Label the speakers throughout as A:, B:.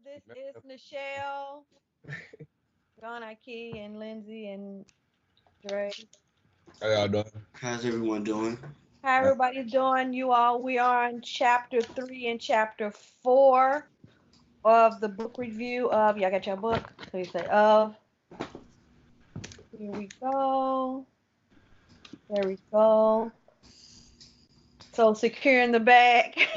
A: This is Nichelle, Donna Key, and Lindsay, and Dre.
B: How y'all doing?
C: How's everyone doing?
A: How
B: Uh,
A: everybody doing? You all, we are on chapter 3 and chapter 4 of the book review of, y'all got your book? Please say of. Here we go. There we go. So securing the bag.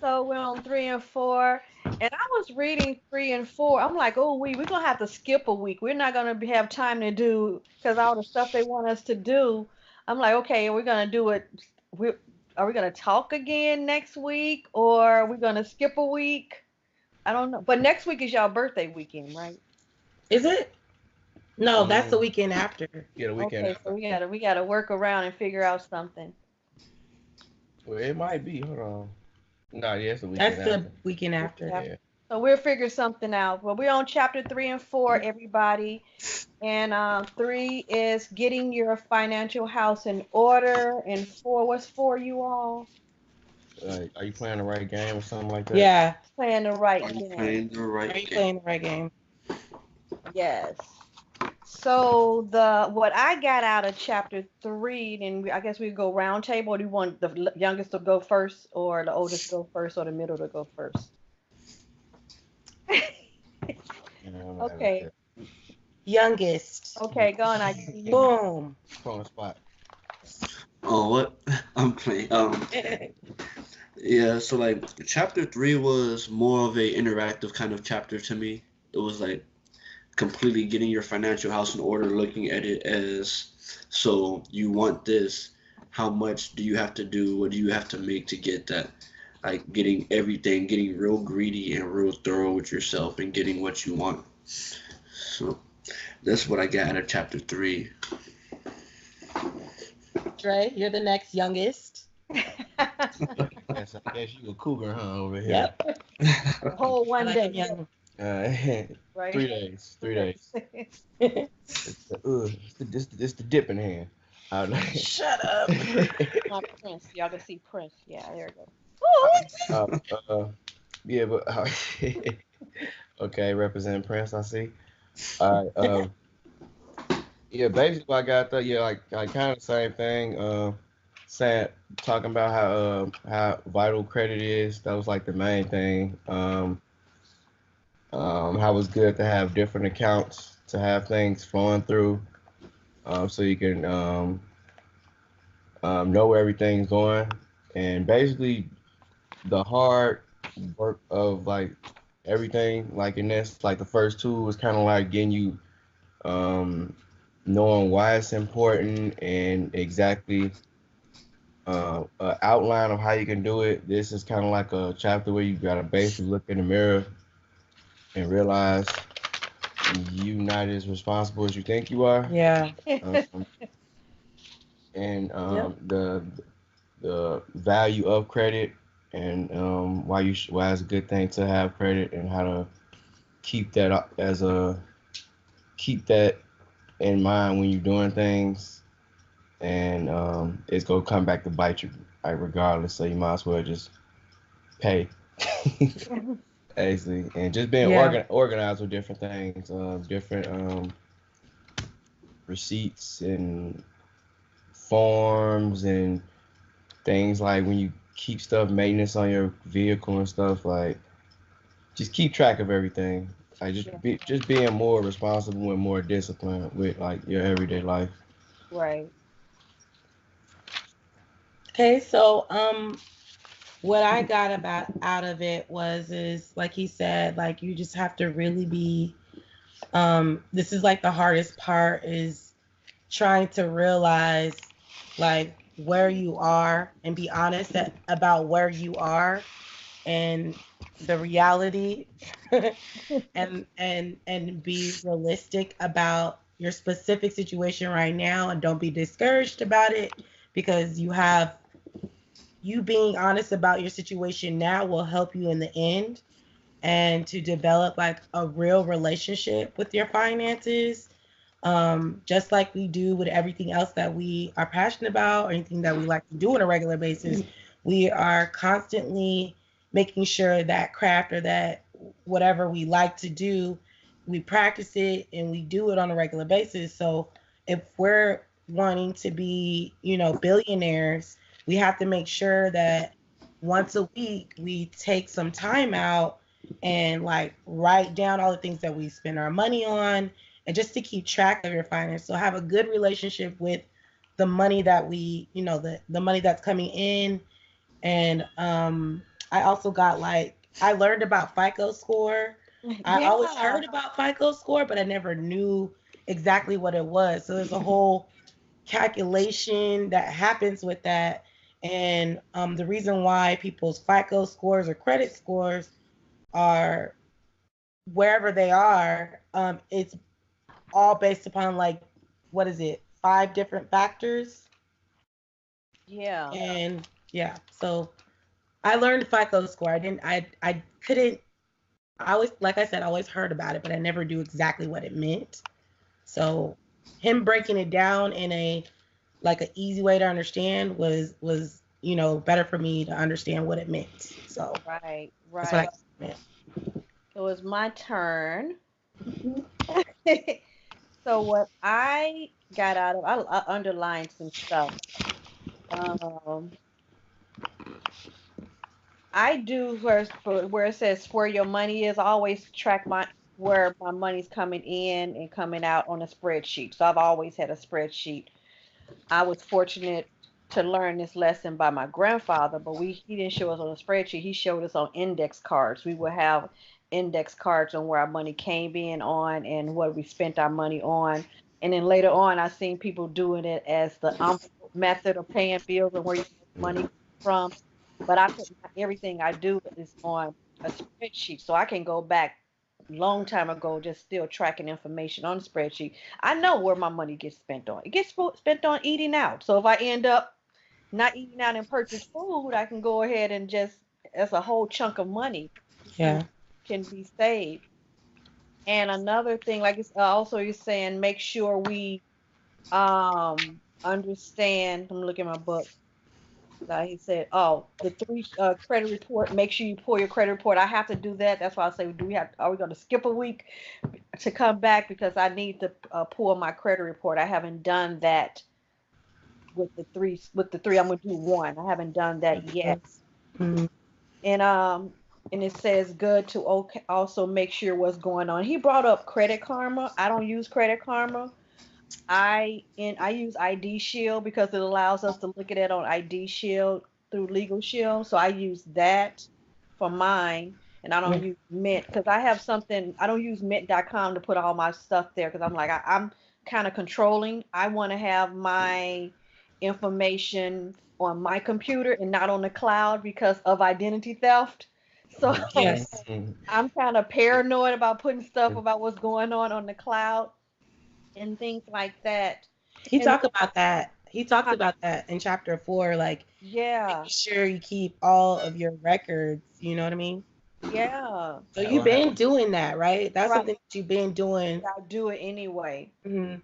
A: So we're on 3 and 4. And I was reading 3 and 4. I'm like, oh, we're gonna have to skip a week. We're not gonna have time to do because all the stuff they want us to do. I'm like, okay, we're gonna do it. We are we gonna talk again next week or are we gonna skip a week? I don't know. But next week is y'all birthday weekend, right?
D: Is it? No, that's the
B: mm,
D: weekend after.
B: yeah, the weekend
A: Okay, so
B: after.
A: we gotta work around and figure out something.
B: Well, it might be. Hold on. No, yeah, it's the weekend
D: That's the
B: after.
D: weekend
A: Weekend
D: after.
A: after.
B: Yeah.
A: So we'll figure something out. Well, we're on chapter 3 and 4, everybody. And 3 is getting your financial house in order. And 4, what's 4, you all?
B: Are you playing the right game or something like that?
D: Yeah.
A: Playing the
C: Are
A: right
C: you
A: game.
C: playing the
D: Are
C: right
D: you
C: game?
D: playing the right game?
A: Yes. So the what I got out of chapter 3, then I guess we go round table. Or do you want the youngest to go first, or the oldest to go first, or the middle to go first?
B: Yeah, I'm mad at
A: Okay.
B: that.
D: Youngest.
A: Okay, go on. I you.
D: Boom.
B: Put on the spot.
C: Oh, what? I'm playing. Yeah. So like, chapter three was more of a interactive kind of chapter to me. It was like completely getting your financial house in order, looking at it as so you want this. How much do you have to do? What do you have to make to get that? Like getting everything, getting real greedy and real thorough with yourself, and getting what you want. So that's what I got out of chapter three.
D: Dre, you're the next youngest.
B: I guess you a cougar, huh, over here.
D: Yep.
A: Whole
D: I
A: one
D: like them
A: day,
D: young.
B: Uh,
A: right?
B: 3 days. 3 days.
A: Okay.
B: It's the dipping hand. I like-
D: Shut up.
A: My Prince. Y'all can see Prince. Yeah, there we go.
B: uh, uh, yeah, but okay, represent Prince. I see. All right. Yeah, basically I got that. Yeah, like kind of the same thing. Saying talking about how vital credit is. That was like the main thing. How it's good to have different accounts to have things flowing through, so you can know where everything's going, and basically the hard work of like everything like in this like the first two was kind of like getting you um, knowing why it's important and exactly an outline of how you can do it. This is kind of like a chapter where you gotta basically look in the mirror and realize you not as responsible as you think you are,
D: Yeah.
B: um, and
D: Yep.
B: the value of credit and why it's a good thing to have credit and how to keep that as a keep that in mind when you're doing things, and it's gonna come back to bite you, like regardless. So you might as well just pay, basically, and just being
D: Yeah.
B: organized with different things, different receipts and forms and things like when you keep stuff maintenance on your vehicle and stuff like just keep track of everything. Like
A: Yeah,
B: just being more responsible and more disciplined with like your everyday life.
A: right.
D: Okay, so what I got about out of it was is like he said, like you just have to really be this is like the hardest part is trying to realize like where you are and be honest about where you are and the reality and be realistic about your specific situation right now and don't be discouraged about it because you being honest about your situation now will help you in the end and to develop like a real relationship with your finances, just like we do with everything else that we are passionate about or anything that we like to do on a regular basis. We are constantly making sure that craft or that whatever we like to do, we practice it and we do it on a regular basis. So if we're wanting to be, billionaires, we have to make sure that once a week we take some time out and like write down all the things that we spend our money on and just to keep track of your finance. So have a good relationship with the money that we, the money that's coming in. And I also got I learned about FICO score. I always
A: Yeah.
D: heard about FICO score, but I never knew exactly what it was. So there's a whole calculation that happens with that. And the reason why people's FICO scores or credit scores are wherever they are, it's all based upon what is it, 5 different factors?
A: Yeah.
D: And yeah, so I learned FICO score. I couldn't, I always, like I said, I always heard about it, but I never knew exactly what it meant. So him breaking it down in an easy way to understand was better for me to understand what it meant. So
A: Right.
D: that's what
A: Right.
D: I meant.
A: So it's my turn.
D: Mhm.
A: So what I got out of, I underlined some stuff. Um, I do where it says where your money is. I always track my where my money's coming in and coming out on a spreadsheet. So I've always had a spreadsheet. I was fortunate to learn this lesson by my grandfather, but he didn't show us on a spreadsheet. He showed us on index cards. We would have index cards on where our money came in on and what we spent our money on. And then later on, I seen people doing it as the envelope method of paying bills and where you get money from. But everything I do is on a spreadsheet, so I can go back long time ago, just still tracking information on the spreadsheet. I know where my money gets spent on. It gets spent on eating out. So if I end up not eating out and purchase food, I can go ahead and just as a whole chunk of money can
D: Yeah.
A: can be saved. And another thing, like it's also you're saying, make sure we understand. I'm looking at my book. He said, "Oh, the three credit report. Make sure you pull your credit report. I have to do that. That's why I say, do we have? Are we going to skip a week to come back because I need to pull my credit report? I haven't done that with the three. With the three, I'm going to do one. I haven't done that yet.
D: Mhm.
A: And and it says good to also make sure what's going on. He brought up Credit Karma. I don't use Credit Karma. I use ID Shield because it allows us to look at it on ID Shield through Legal Shield. So I use that for mine, and I
D: Yeah.
A: don't use Mint because I have something. I don't use Mint.com to put all my stuff there because I'm like I'm kind of controlling. I want to have my information on my computer and not on the cloud because of identity theft. So
D: Yes.
A: I'm kind of paranoid about putting stuff about what's going on the cloud and things like that.
D: He
A: And
D: talked about that. He talked about that in chapter 4, like
A: yeah,
D: making sure you keep all of your records. You know what I mean?
A: yeah,
D: So
B: So
D: you've been doing that, right? That's
A: right.
D: something that you've been doing.
A: I do it anyway.
D: Mhm.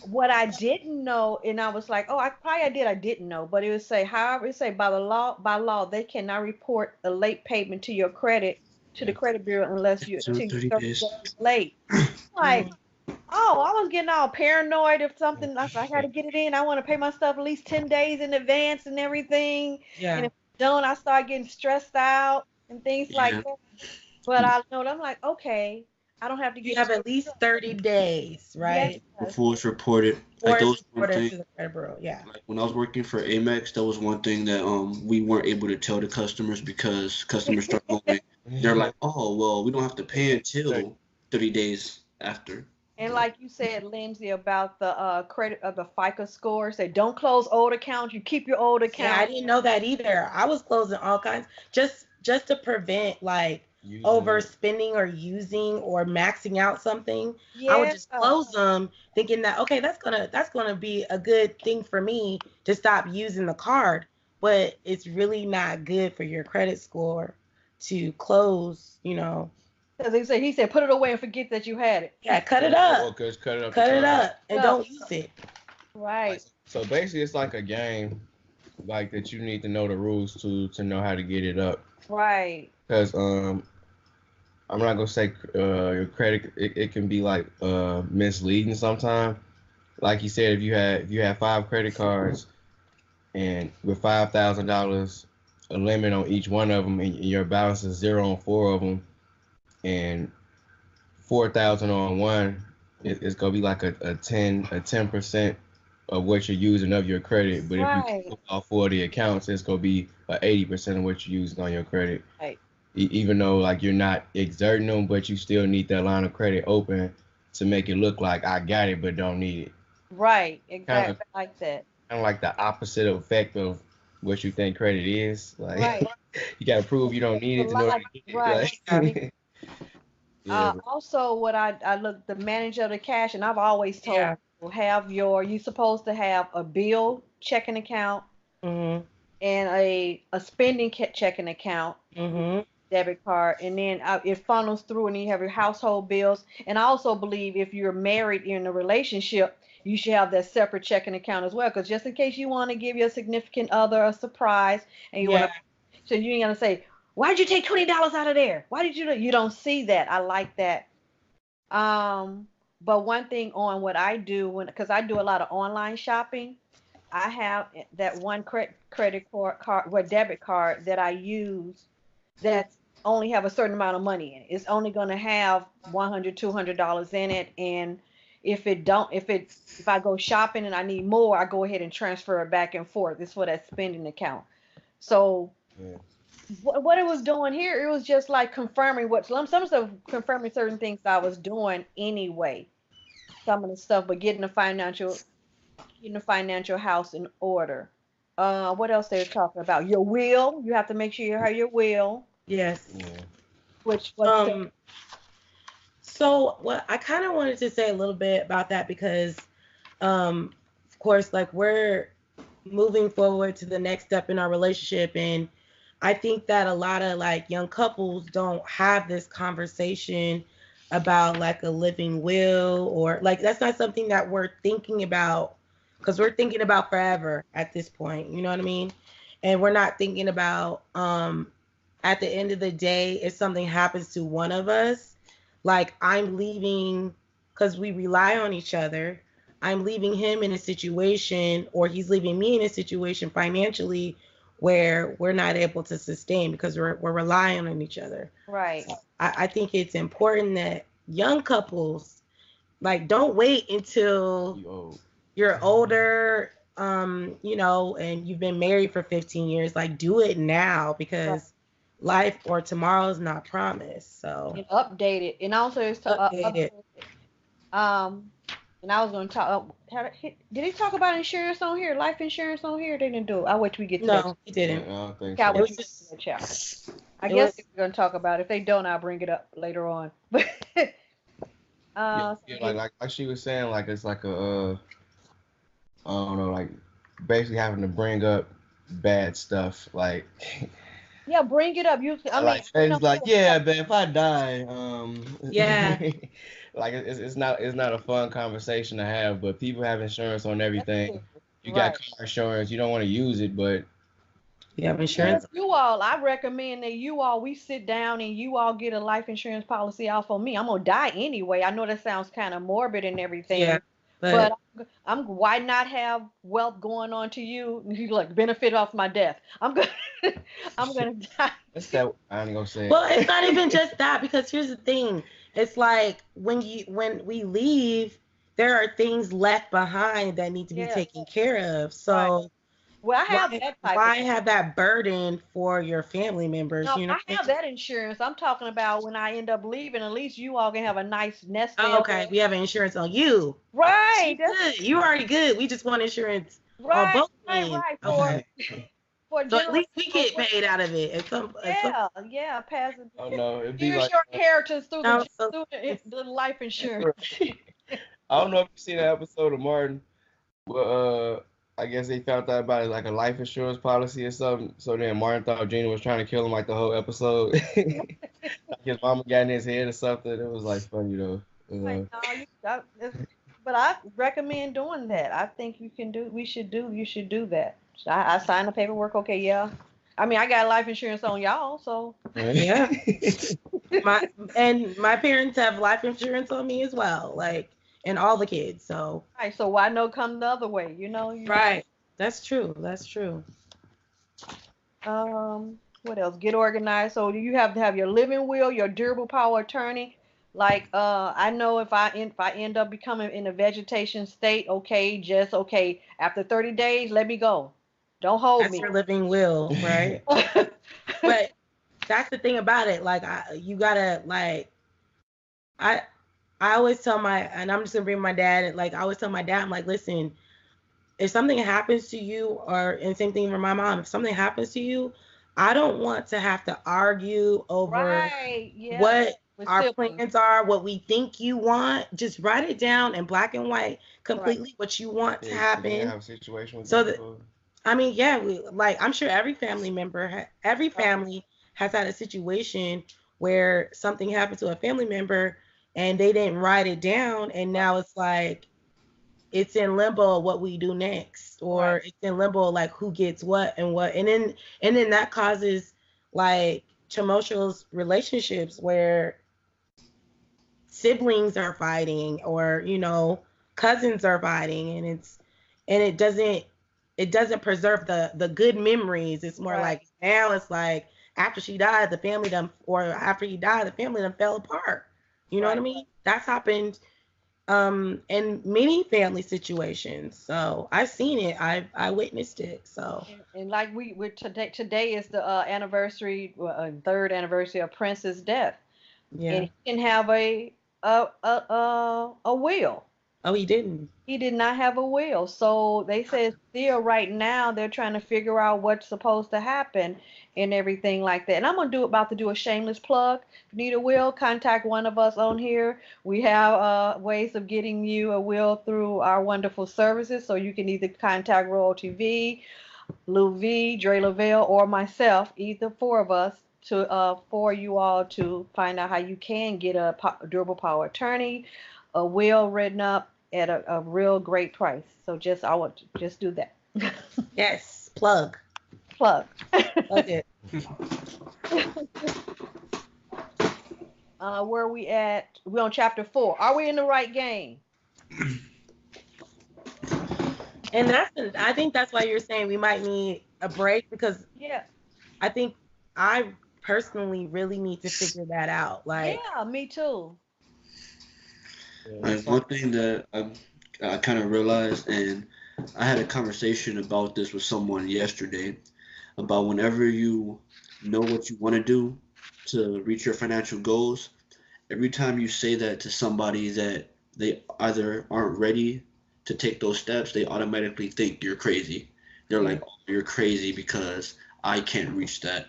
A: What I didn't know, and I was like, oh, I didn't know, but it would say, however, it say by law, they cannot report a late payment to your credit to the credit bureau unless you
C: So
A: until you're
C: 30
A: 30
C: days.
A: days late. Like,
D: Mhm.
A: oh, I was getting all paranoid if something like I got to get it in. I want to pay my stuff at least 10 days in advance and everything. And
D: Yeah.
A: if I don't, I start getting stressed out and things like
C: Yeah.
A: that. But I know I'm like, okay, I don't have to
D: You
A: get
D: have
A: stressed.
D: at least 30 days,
A: Yes.
D: right?
C: Before it's reported, like
D: Or
C: that
D: it's
C: was one
D: reported
C: thing.
D: to the credit bureau. Yeah.
C: Like when I was working for Amex, that was one thing that we weren't able to tell the customers because customers start going. They're like, oh well, we don't have to pay until 30 days after.
A: And like you said, Lindsay, about the credit of the FICO scores, they don't close old accounts. You keep your old
D: Yeah, I
A: account.
D: didn't know that either. I was closing all kinds just to prevent like
B: using it.
D: overspending or using or maxing out something. I would
A: Yeah.
D: just close them thinking that okay, that's gonna be a good thing for me to stop using the card. But it's really not good for your credit score to close.
A: Because he said, put it away and forget that you had it.
D: Yeah, cut it
B: Or
D: up.
B: just cut it up.
D: Cut it up and
A: No.
D: don't use it.
B: Like,
A: Right.
B: so basically, it's like a game like that you need to know the rules to know how to get it up.
A: Right.
B: Because I'm not gonna say your credit it can be like misleading sometimes. Like you said, if you have 5 credit cards and with $5,000 a limit on each one of them, and your balance is zero on 4 of them, and 4,000 on one, it's gonna be like a 10% of what you're using of your credit. But if you
A: Right.
B: keep all 40 accounts, it's gonna be 80% of what you're using on your credit.
A: Right.
B: Even though like you're not exerting them, but you still need that line of credit open to make it look like I got it but don't need it.
A: Right.
B: Kind of
A: Exactly like that.
B: kind of like the opposite effect of what you think credit is. Like
A: Right.
B: you gotta prove you don't need
A: A
B: it to know how
A: lot.
B: to get
A: Right.
B: it.
D: Yeah.
B: Like yeah,
A: Also, what I look the manager of the cash, and I've always told
D: Yeah.
A: people you supposed to have a bill checking account
D: Mhm.
A: and a spending checking account,
D: Mhm.
A: debit card, and then it funnels through, and then you have your household bills. And I also believe if you're married in a relationship, you should have that separate checking account as well, because just in case you want to give your significant other a surprise, and you want
D: Yeah.
A: to, so you ain't gonna say, "Why did you take $20 out of there? Why did you do?" You don't see that. I like that. Um, but one thing on what I do because I do a lot of online shopping, I have that one credit card, what debit card that I use that only have a certain amount of money in it. It's only going to have 100, $200 in it, and if I go shopping and I need more, I go ahead and transfer it back and forth. It's for that spending account. So
B: yeah,
A: what it was doing here, it was just like confirming some stuff, confirming certain things I was doing anyway. Some of the stuff, but getting the financial house in order. What else they're talking about? Your will. You have to make sure you have your will,
D: Yes.
B: yeah,
A: which what's the
D: Um. So what I kind of wanted to say a little bit about that because, of course, like we're moving forward to the next step in our relationship, and I think that a lot of like young couples don't have this conversation about like a living will, or like that's not something that we're thinking about because we're thinking about forever at this point, you know what I mean? And we're not thinking about at the end of the day if something happens to one of us, like I'm leaving because we rely on each other. I'm leaving him in a situation, or he's leaving me in a situation financially where we're not able to sustain because we're relying on each other.
A: right?
D: So I think it's important that young couples like don't wait until
B: you old.
D: you're older, and you've been married for 15 years. Like do it now
A: Right.
D: because life or tomorrow is not promised. So
A: And update it, and also it's to
D: update it.
A: update it. Um, and I was going to talk. Did he talk about insurance on here? Life insurance on here? They didn't do it. I wait till we get to that.
D: No, he
B: Yeah, I
D: didn't.
B: don't think
A: Okay, I
B: so.
D: It
A: wait
D: was
A: till we get to
D: just
A: that chapter. I
D: it
A: guess
D: was
A: we're going to talk about it. If they don't, I'll bring it up later on. But
B: Yeah,
A: so
B: yeah,
A: his
B: like she was saying, like it's like a I don't know, like basically having to bring up bad stuff, like
A: yeah, bring it up. I mean,
B: like it's like yeah, but if I die,
D: yeah.
B: like it's not a fun conversation to have. But people have insurance on
A: that's
B: everything.
A: serious.
B: You got
A: Right.
B: car insurance, you don't want to use it, but
D: You have
A: Even if
D: insurance?
A: I recommend that we sit down and you all get a life insurance policy out for me. I'm gonna die anyway. I know that sounds kind of morbid and
D: Yeah.
A: everything, but
D: But
A: why not have wealth going on to you? You look benefit off my death. I'm gonna I'm gonna die.
B: that's that. I ain't gonna say
D: well, it's not even
B: it.
D: just that because here's the thing. It's like when we leave, there are things left behind that need to be
A: Yeah,
D: taken care of.
A: right.
D: So
A: Well, I have
D: why
A: that type of.
D: why have that burden for your family members?
A: No,
D: You know
A: I
D: what
A: have that insurance. I'm talking about when I end up leaving. At least you all can have a nice nest
D: I mean?
A: egg.
D: Okay, we have insurance on you.
A: Right.
D: You good. You already good. We just want insurance on
A: Right.
D: both
A: Right.
D: ends.
A: Right.
D: Okay.
A: For
D: So at least we
A: generational
D: get paid out of it. At some
A: Yeah, yeah, passing.
B: Oh no, it'd be
A: Here's
B: like
A: your inheritance
D: no, so
A: through the life insurance.
B: I don't know if you seen that episode of Martin. Well, I guess they found out about it like a life insurance policy or something. So then Martin thought Gina was trying to kill him like the whole episode. Like his mama got in his head or something. It was like funny though.
A: Like, no, but I recommend doing that. I think you should do that. I signed the paperwork. Okay, yeah. I mean, I got life insurance on y'all, so.
D: Yeah. My parents have life insurance on me as well, like, and all the kids. So
A: Right, so why no come the other way?
D: right, that's true. That's true.
A: What else? Get organized. So you have to have your living will, your durable power attorney. Like, I know if I end up becoming in a vegetation state, okay, just okay. After 30 days, let me go. Don't hold
D: That's
A: me.
D: your living will, right? But that's the thing about it. Like, you gotta like, I I always tell and I'm just gonna bring my dad. Like, I always tell my dad, I'm like, listen, if something happens to you, and same thing for my mom, if something happens to you, I don't want to have to argue over
A: Right. Yeah.
D: what
A: With
D: our
A: siblings.
D: plans are, what we think you want. Just write it down in black and white,
A: Right.
D: completely what you want to
B: Yeah,
D: happen.
B: have a situation with
D: So
B: that
D: that,
B: before.
D: I mean, yeah, like, I'm sure every family member, every
A: Right.
D: family has had a situation where something happened to a family member and they didn't write it down, and now it's like it's in limbo of what we do next, or
A: Right.
D: it's in limbo like who gets what and what, and then that causes like tumultuous relationships where siblings are fighting, or cousins are fighting, and it doesn't preserve the good memories. It's more
A: Right.
D: like now it's like after she died, the family done, or after he died, the family done fell apart. You know what I
A: Right.
D: mean? That's happened in many family situations. So I've seen it. I witnessed it. So
A: And like we today is the anniversary, third anniversary of Prince's death, and
D: yeah.
A: he didn't have a will.
D: Oh, he didn't.
A: He did not have a will. So they said still right now they're trying to figure out what's supposed to happen and everything like that. And I'm about to do a shameless plug. If you need a will, contact one of us on here. We have ways of getting you a will through our wonderful services. So you can either contact Royalty V, Lou V, Dre Lavelle, or myself, either four of us, to for you all to find out how you can get a durable power attorney, a will written up at a real great price. So I want to just do that.
D: Yes. Plug.
A: Plug.
D: Plug it.
A: Where are we at? We're on chapter 4. Are we in the right game?
D: And I think that's why you're saying we might need a break, because
A: Yeah.
D: I think I personally really need to figure that out. Like,
A: Yeah, me too.
C: Like one thing that I kind of realized, and I had a conversation about this with someone yesterday, about whenever you know what you want to do to reach your financial goals, every time you say that to somebody that they either aren't ready to take those steps, they automatically think you're crazy. They're like, oh, you're crazy because I can't reach that,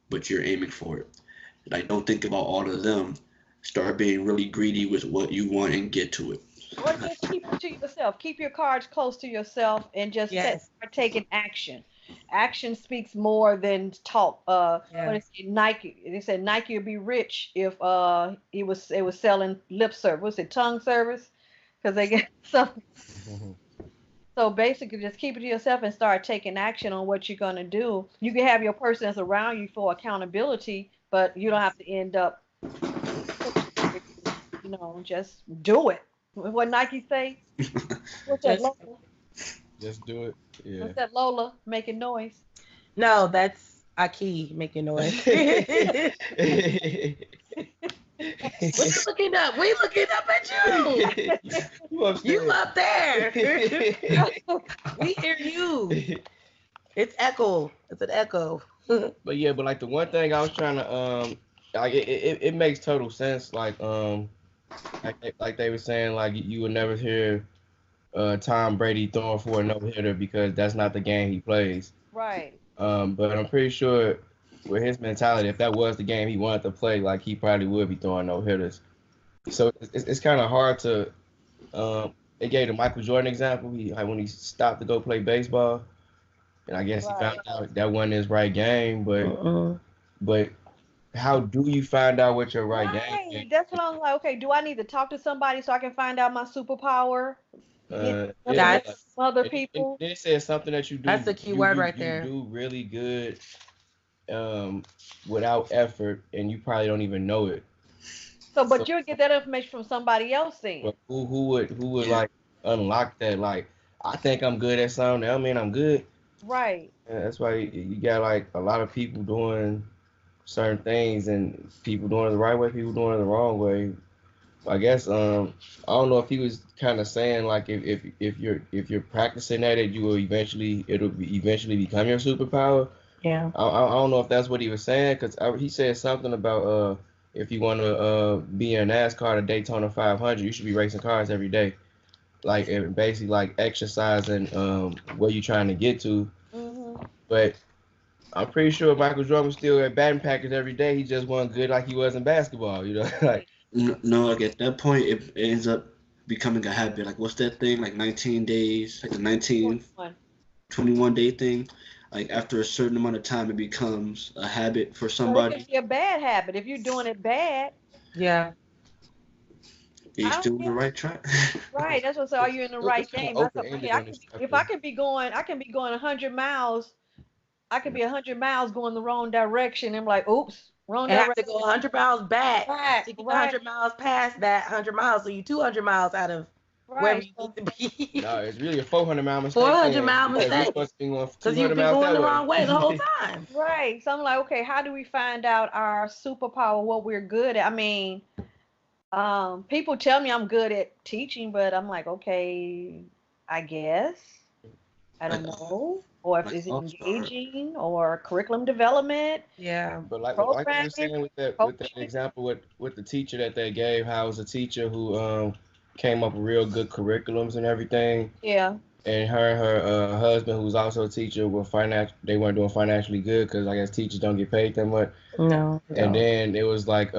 C: but you're aiming for it. Like, don't think about all of them. Start being really greedy with what you want and get to it.
A: Or just keep it to yourself. Keep your cards close to yourself and just
D: yes.
A: start taking action. Action speaks more than talk. What
D: Yeah.
A: is it? Nike. They said Nike would be rich if it was selling lip service. What's it? Tongue service? Because they get some. So basically, just keep it to yourself and start taking action on what you're gonna do. You can have your person that's around you for accountability, but you don't have to end up, just do it. What Nike say? What's that,
D: Just
A: Lola?
B: Just do it. Yeah.
A: What's that, Lola making noise?
D: no, that's Aki making noise. What you looking up? We looking up at you. You up there. We hear you. It's echo. It's an echo.
B: But yeah, but like the one thing I was trying to like it makes total sense. Like they were saying, like you would never hear Tom Brady throwing for a no hitter because that's not the game he plays.
A: Right.
B: But I'm pretty sure with his mentality, if that was the game he wanted to play, like he probably would be throwing no hitters. So it's kind of hard to. They gave the Michael Jordan example. Like when he stopped to go play baseball, and I guess he
A: Right.
B: found out that wasn't his right game.
D: Uh-uh.
B: But how do you find out what your right game
A: Right. That's what I'm like. Okay, do I need to talk to somebody so I can find out my superpower? Get
B: Yeah, like,
D: That's
A: other
B: and
A: people.
B: then it says something that you
D: that's
B: do
D: the key word right
B: you
D: there.
B: do really good um without effort, and you probably don't even know it.
A: So,
B: So,
A: but you'll get that information from somebody else then.
B: but who would
C: Yeah.
B: like unlock that? Like, I think I'm good at something. That don't mean I'm good.
A: Right.
B: And that's why you got like a lot of people doing certain things, and people doing it the right way, people doing it the wrong way. I guess I don't know if he was kind of saying like if you're practicing at it, you will eventually become your superpower.
D: Yeah.
B: I don't know if that's what he was saying, because he said something about if you want to be in NASCAR, the Daytona 500, you should be racing cars every day, like basically like exercising where you're trying to get to.
A: Mhm.
B: But I'm pretty sure Michael Jordan was still at batting practice every day. He just wasn't good like he was in basketball, like.
C: No, like at that point, it ends up becoming a habit. Like, what's that thing? Like 19 days, like the 19,
A: 21.
C: 21-day thing. Like, after a certain amount of time, it becomes a habit for
A: But it can
C: somebody.
A: be a bad habit if you're doing it bad.
D: Yeah.
C: You're
A: I don't
C: still on the
A: care.
C: right track.
A: Right. That's what I say. Are you in the
B: It's
A: right
B: kind of
A: game? That's
B: open
A: what, hey,
B: ended
A: I
B: on
A: can
B: this
A: be, if I
B: chapter.
A: can be going, I can be going 100 miles. I could be 100 miles going the wrong direction. I'm like, oops, wrong
D: And have to
A: direction.
D: go 100 miles back
A: Right.
D: to get the
A: Right.
D: 100 miles past that 100 miles. So you 200 miles out of wherever
A: Right.
D: you
A: So,
D: need to be.
B: No, it's really a 400-mile mistake
D: 400
B: then,
D: mile
B: because you're
D: mistake
B: supposed to be going
D: because you've
B: 200
D: been
B: miles
D: going
B: that
D: the
B: way.
D: wrong way the whole time.
A: right. So I'm like, okay, how do we find out our superpower, what we're good at? I mean, people tell me I'm good at teaching, but I'm like, okay, I guess. I
C: like,
A: don't know. Or if
C: like
A: is it
C: all star.
A: engaging or curriculum development,
D: Yeah.
B: But like I was
A: programming,
B: saying with that
A: coaching.
B: example with the teacher that they gave, how it was a teacher who came up with real good curriculums and everything,
A: Yeah.
B: and her husband, who was also a teacher, were they weren't doing financially good, because I guess teachers don't get paid that much.
D: No, I
B: And
D: don't.
B: then it was like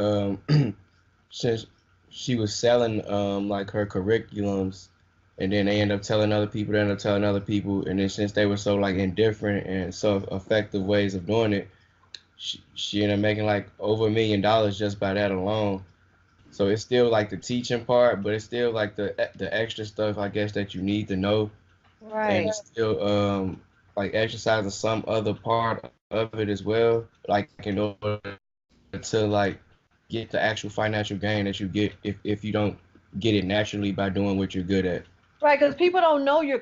B: since she was selling like her curriculums, and then they end up telling other people, and then since they were so like indifferent and so effective ways of doing it, she ended up making like over $1 million just by that alone. So it's still like the teaching part, but it's still like the extra stuff, I guess, that you need to know, and
A: Right.
B: it's still like exercising some other part of it as well, like in order to like get the actual financial gain that you get if you don't get it naturally by doing what you're good at.
A: Right, because people don't know you're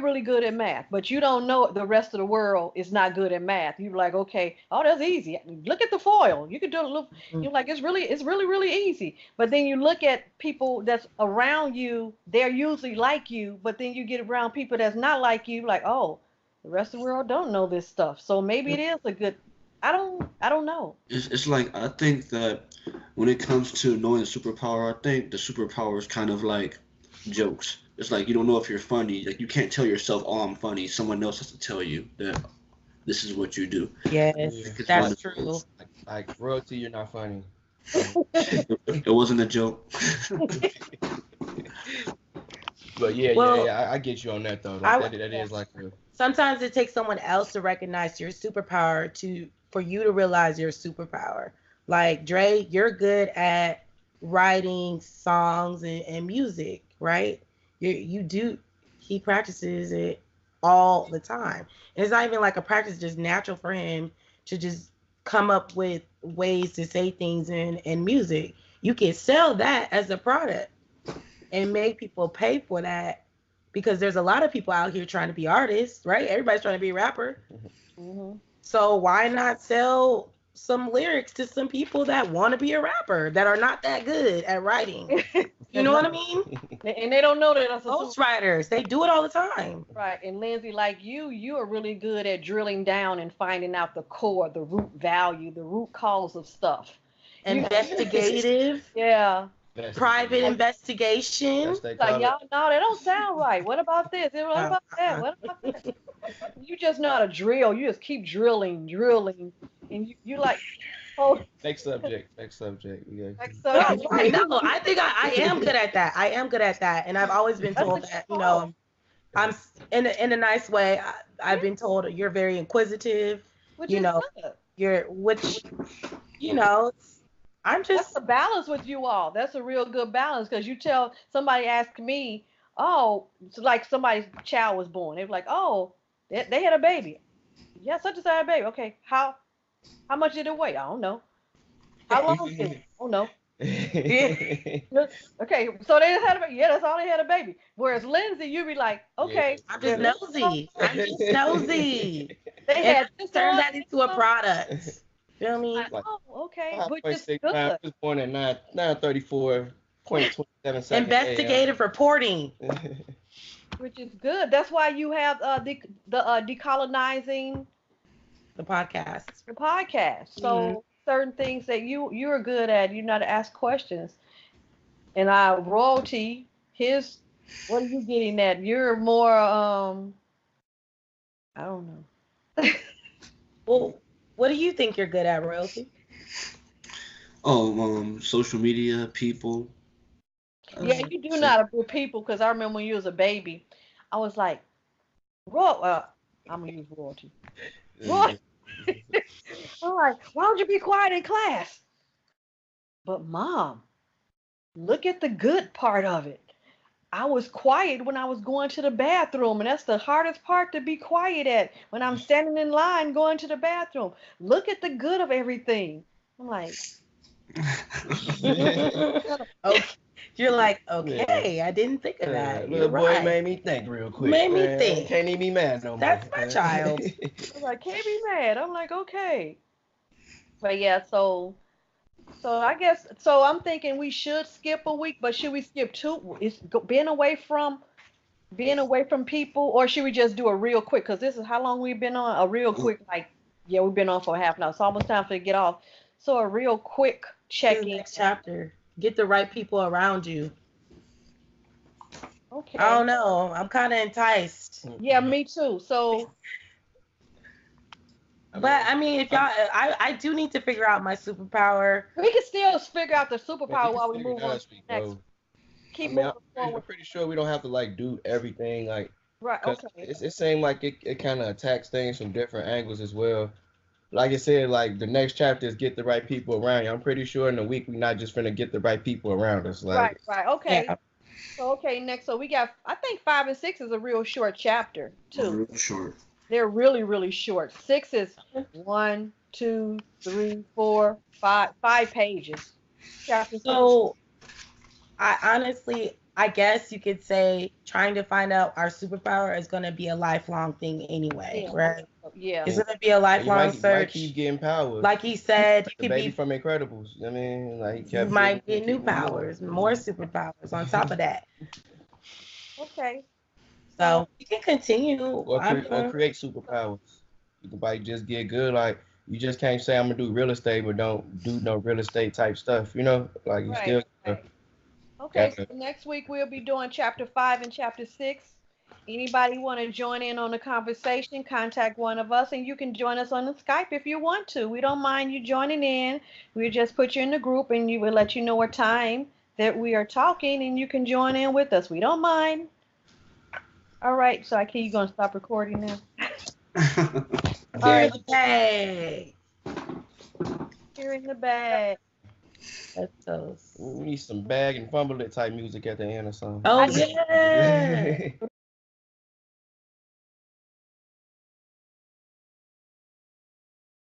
A: really good at math, but you don't know the rest of the world is not good at math. You're like, okay, oh, that's easy. Look at the foil. You can do a little.
D: Mhm.
A: You're like, it's really easy. But then you look at people that's around you, they're usually like you, but then you get around people that's not like you, like, oh, the rest of the world don't know this stuff. So maybe it is a good. I don't know.
C: It's like, I think that when it comes to knowing the superpower, I think the superpower is kind of like jokes. It's like, you don't know if you're funny. Like, you can't tell yourself, "Oh, I'm funny." Someone else has to tell you that this is what you do.
B: Yeah,
D: Yes,
C: Like, it's one
D: that's
C: of
D: true.
C: those.
B: like royalty, you're not funny. Um,
C: It wasn't a joke.
B: but
D: Well,
B: I get you on that though. Like
D: I
B: that
A: Yeah.
B: is like a
D: sometimes it takes someone else to recognize your superpower to for you to realize your superpower. Like Dre, you're good at writing songs and music, right? You do he practices it all the time. And it's not even like a practice, just natural for him to just come up with ways to say things in music. You can sell that as a product and make people pay for that because there's a lot of people out here trying to be artists, right? Everybody's trying to be a rapper.
A: Hmm.
D: So why not sell some lyrics to some people that want to be a rapper that are not that good at writing? You
A: That's
D: know
A: right.
D: what I mean?
A: And they don't know that that's a
D: Ghostwriters, they do it all the time.
A: right. And Lindsay, like you are really good at drilling down and finding out the core, the root value, the root cause of stuff. You,
D: Investigative,
A: yeah.
D: private
B: investigative.
A: Like,
D: investigation.
B: That's they
A: like
B: call it.
A: y'all, no, that don't sound right. What about this? What
D: Uh,
A: about that?
D: uh,
A: What about that? You just know how to drill. You just keep drilling, drilling, and you like, oh,
B: Next subject. Next subject. Yeah.
A: like
D: no,
A: subject.
D: right. No, I think I am good at that. I am good at that. And I've always been
A: That's a
D: told
A: good
D: that,
A: call.
D: in a nice way.
A: Yeah,
D: I've been told you're very inquisitive,
A: which
D: you
A: is
D: know,
A: good.
D: which, you know, I'm
A: That's
D: just,
A: the balance with you all. That's a real good balance because you tell somebody ask me, oh, so like somebody's child was born. They were like, oh, they had a baby. Yeah, such and such had a baby. Okay, how much did it weigh? I don't know. How long is it? I don't know. Yeah. Okay, so they had a baby. Yeah, that's all they had a baby. Whereas Lindsay, you'd be like, okay,
D: I'm just nosy. I'm just nosy.
A: they
D: And
A: had
D: I turn that into a product. Feel me?
A: like, oh, okay, which is
B: 5.69.
A: good.
B: I was born at 9:34.27 seconds.
D: Investigative reporting.
A: Which is good. That's why you have the decolonizing
D: The podcast.
A: the podcast. So certain things that you're good at, you know, to ask questions. And our royalty, what are you getting at? You're more I don't know.
D: Well, what do you think you're good at, Royalty?
C: Social media, people.
A: Yeah, you do not a good people because I remember when you was a baby, I was like, I'm gonna use royalty. Roy. I'm like, why don't you be quiet in class? But mom, look at the good part of it. I was quiet when I was going to the bathroom, and that's the hardest part to be quiet at when I'm standing in line going to the bathroom. Look at the good of everything. I'm like,
D: Okay. You're like, okay, I didn't think of that.
B: Little
D: You're
B: boy
D: right.
B: made me think real quick.
D: Made me
B: man.
D: think.
B: Can't even be mad no more.
D: That's my child.
A: I was like, can't be mad. I'm like, okay. But yeah, so I guess so. I'm thinking we should skip a week, but should we skip 2? Is being away from people, or should we just do a real quick? Because this is how long we've been on. A real quick, like, yeah, we've been on for a half an hour. It's almost time for to get off. So a real quick check-in.
D: Next chapter. Get the right people around you.
A: Okay.
D: I don't know. I'm kind of enticed.
A: Yeah, me too. So.
D: But I mean, if y'all, I do need to figure out my superpower.
A: We can still figure out the superpower
B: Man,
A: while we move on to the next. Keep moving
B: I'm
A: forward.
B: pretty sure we don't have to like do everything like.
A: Right. Okay.
B: It seemed like it kind of attacks things from different angles as well. Like I said, like the next chapter is get the right people around you. I'm pretty sure in a week we're not just gonna get the right people around us. Like,
A: right. Okay.
D: Yeah.
A: So okay, next. So we got. I think 5 and 6 is a real short chapter too.
C: Real short.
A: They're really, really short. 6 is 1, 2, 3, 4, 5 pages. Chapter 6.
D: So, I guess you could say trying to find out our superpower is going to be a lifelong thing anyway,
A: Yeah.
D: right?
A: Yeah.
D: It's going to be a lifelong
B: you might
D: search.
B: keep getting powers.
D: Like he said,
B: the
D: you could
B: baby
D: be
B: from Incredibles. I mean, like he
D: you
B: kept
D: might get
B: getting
D: new powers, more superpowers on top of that.
A: Okay.
D: So we can continue.
B: or create superpowers. You can probably just get good. Like you just can't say I'm gonna do real estate, but don't do no real estate type stuff. You know, like you still.
A: Right. Okay. So next week we'll be doing chapter 5 and chapter 6. Anybody want to join in on the conversation? Contact one of us, and you can join us on the Skype if you want to. We don't mind you joining in. We'll just put you in the group, and we will let you know what time that we are talking, and you can join in with us. We don't mind. All right, so you gonna stop recording now?
D: All right. Hey.
A: Here in the bag.
D: That's those.
B: We need some bag and fumble it type music at the end or something.
D: Oh yeah.